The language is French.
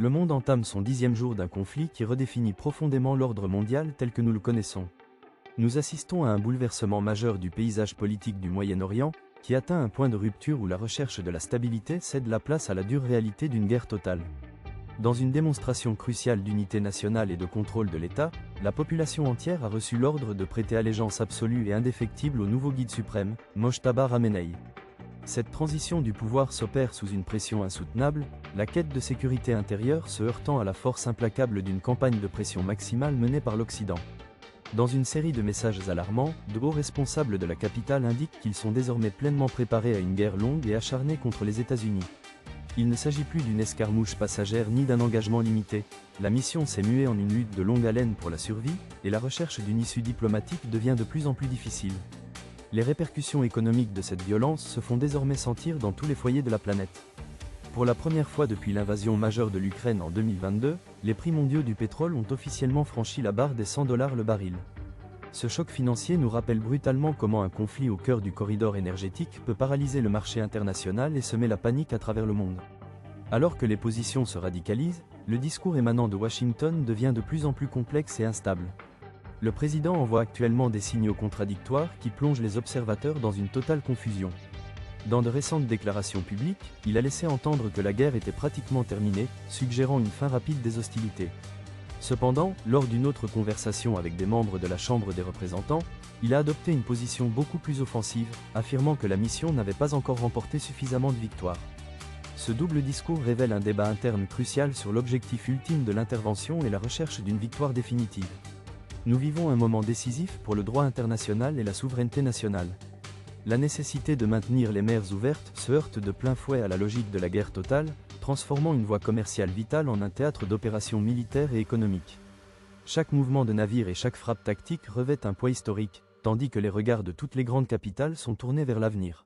Le monde entame son 10e jour d'un conflit qui redéfinit profondément l'ordre mondial tel que nous le connaissons. Nous assistons à un bouleversement majeur du paysage politique du Moyen-Orient, qui atteint un point de rupture où la recherche de la stabilité cède la place à la dure réalité d'une guerre totale. Dans une démonstration cruciale d'unité nationale et de contrôle de l'État, la population entière a reçu l'ordre de prêter allégeance absolue et indéfectible au nouveau guide suprême, Mojtaba Ramenei. Cette transition du pouvoir s'opère sous une pression insoutenable, la quête de sécurité intérieure se heurtant à la force implacable d'une campagne de pression maximale menée par l'Occident. Dans une série de messages alarmants, de hauts responsables de la capitale indiquent qu'ils sont désormais pleinement préparés à une guerre longue et acharnée contre les États-Unis. Il ne s'agit plus d'une escarmouche passagère ni d'un engagement limité, la mission s'est muée en une lutte de longue haleine pour la survie, et la recherche d'une issue diplomatique devient de plus en plus difficile. Les répercussions économiques de cette violence se font désormais sentir dans tous les foyers de la planète. Pour la première fois depuis l'invasion majeure de l'Ukraine en 2022, les prix mondiaux du pétrole ont officiellement franchi la barre des $100 le baril. Ce choc financier nous rappelle brutalement comment un conflit au cœur du corridor énergétique peut paralyser le marché international et semer la panique à travers le monde. Alors que les positions se radicalisent, le discours émanant de Washington devient de plus en plus complexe et instable. Le président envoie actuellement des signaux contradictoires qui plongent les observateurs dans une totale confusion. Dans de récentes déclarations publiques, il a laissé entendre que la guerre était pratiquement terminée, suggérant une fin rapide des hostilités. Cependant, lors d'une autre conversation avec des membres de la Chambre des représentants, il a adopté une position beaucoup plus offensive, affirmant que la mission n'avait pas encore remporté suffisamment de victoires. Ce double discours révèle un débat interne crucial sur l'objectif ultime de l'intervention et la recherche d'une victoire définitive. Nous vivons un moment décisif pour le droit international et la souveraineté nationale. La nécessité de maintenir les mers ouvertes se heurte de plein fouet à la logique de la guerre totale, transformant une voie commerciale vitale en un théâtre d'opérations militaires et économiques. Chaque mouvement de navire et chaque frappe tactique revêt un poids historique, tandis que les regards de toutes les grandes capitales sont tournés vers l'avenir.